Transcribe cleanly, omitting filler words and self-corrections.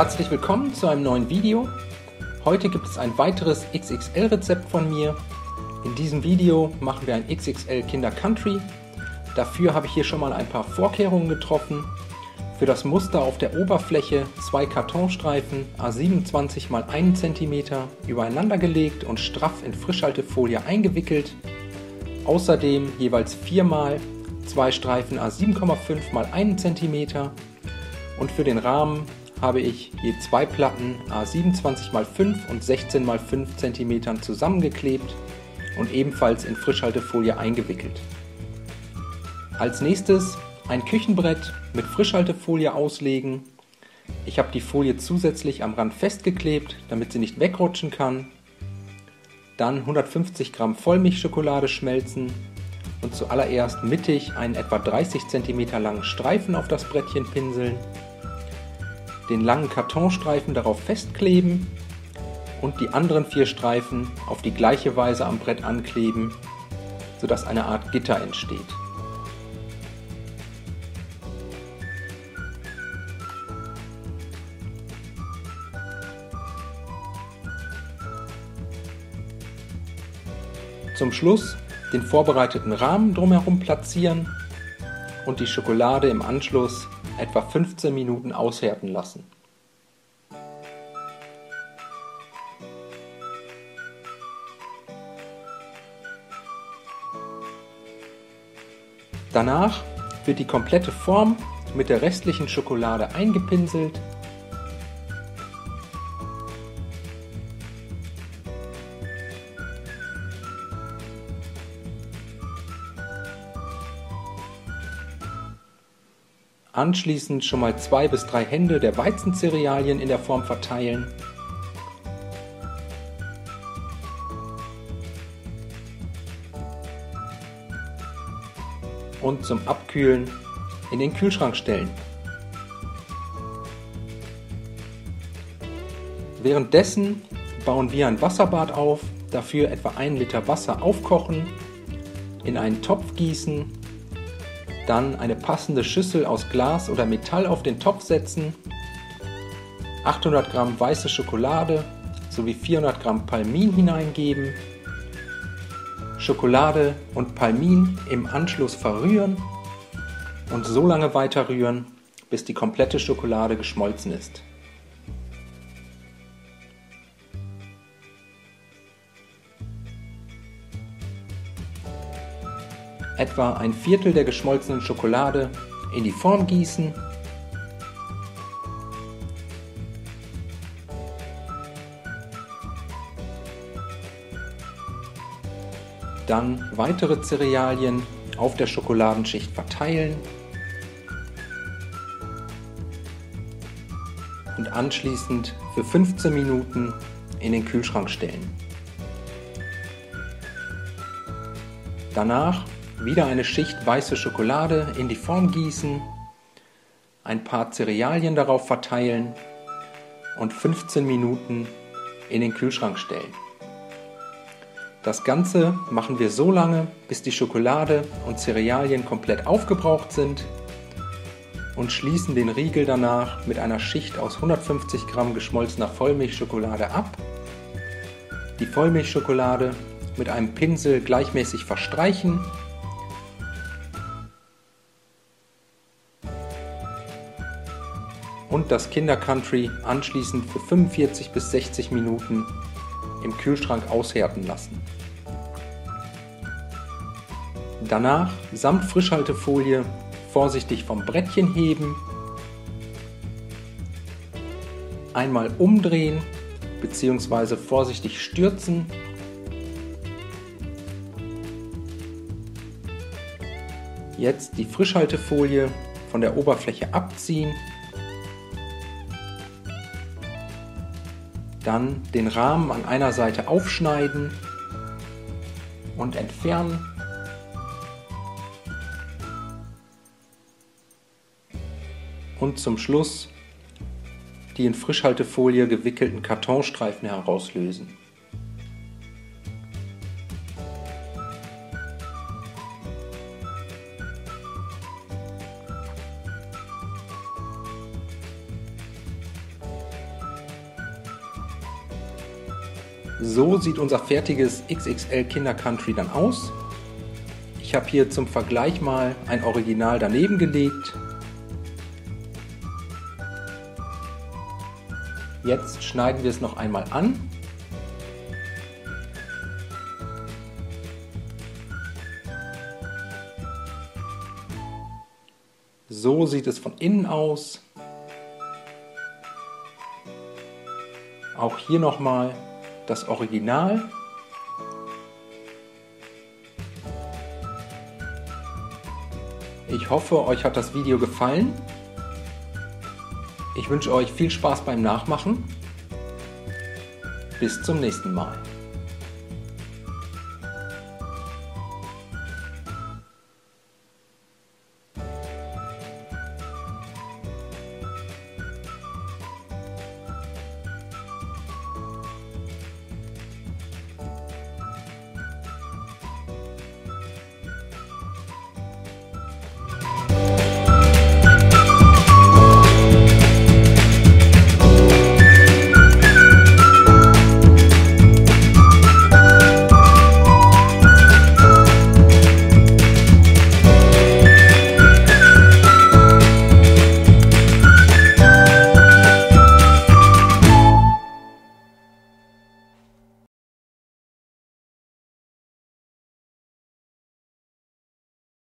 Herzlich willkommen zu einem neuen Video. Heute gibt es ein weiteres XXL-Rezept von mir. In diesem Video machen wir ein XXL Kinder Country. Dafür habe ich hier schon mal ein paar Vorkehrungen getroffen. Für das Muster auf der Oberfläche 2 Kartonstreifen A27 x 1 cm übereinander gelegt und straff in Frischhaltefolie eingewickelt. Außerdem jeweils 4 mal 2 Streifen A7,5 x 1 cm. Und für den Rahmen habe ich je 2 Platten A27 x 5 und 16 x 5 cm zusammengeklebt und ebenfalls in Frischhaltefolie eingewickelt. Als nächstes ein Küchenbrett mit Frischhaltefolie auslegen. Ich habe die Folie zusätzlich am Rand festgeklebt, damit sie nicht wegrutschen kann. Dann 150 Gramm Vollmilchschokolade schmelzen und zuallererst mittig einen etwa 30 cm langen Streifen auf das Brettchen pinseln. Den langen Kartonstreifen darauf festkleben und die anderen 4 Streifen auf die gleiche Weise am Brett ankleben, sodass eine Art Gitter entsteht. Zum Schluss den vorbereiteten Rahmen drumherum platzieren und die Schokolade im Anschluss etwa 15 Minuten aushärten lassen. Danach wird die komplette Form mit der restlichen Schokolade eingepinselt . Anschließend schon mal 2 bis 3 Hände der Weizencerealien in der Form verteilen . Und zum Abkühlen in den Kühlschrank stellen. Währenddessen bauen wir ein Wasserbad auf, dafür etwa 1 Liter Wasser aufkochen, in einen Topf gießen, dann eine passende Schüssel aus Glas oder Metall auf den Topf setzen, 800 Gramm weiße Schokolade sowie 400 Gramm Palmin hineingeben, Schokolade und Palmin im Anschluss verrühren und so lange weiter rühren, bis die komplette Schokolade geschmolzen ist. Etwa ein Viertel der geschmolzenen Schokolade in die Form gießen . Dann weitere Cerealien auf der Schokoladenschicht verteilen und anschließend für 15 Minuten in den Kühlschrank stellen. Danach wieder eine Schicht weiße Schokolade in die Form gießen, ein paar Cerealien darauf verteilen und 15 Minuten in den Kühlschrank stellen. Das Ganze machen wir so lange, bis die Schokolade und Cerealien komplett aufgebraucht sind und schließen den Riegel danach mit einer Schicht aus 150 Gramm geschmolzener Vollmilchschokolade ab. Die Vollmilchschokolade mit einem Pinsel gleichmäßig verstreichen . Und das Kinder Country anschließend für 45 bis 60 Minuten im Kühlschrank aushärten lassen. Danach samt Frischhaltefolie vorsichtig vom Brettchen heben, einmal umdrehen bzw. vorsichtig stürzen . Jetzt die Frischhaltefolie von der Oberfläche abziehen . Dann den Rahmen an einer Seite aufschneiden und entfernen . Und zum Schluss die in Frischhaltefolie gewickelten Kartonstreifen herauslösen. So sieht unser fertiges XXL Kinder Country dann aus. Ich habe hier zum Vergleich mal ein Original daneben gelegt. Jetzt schneiden wir es noch einmal an. So sieht es von innen aus. Auch hier nochmal das Original. Ich hoffe, euch hat das Video gefallen. Ich wünsche euch viel Spaß beim Nachmachen. Bis zum nächsten Mal.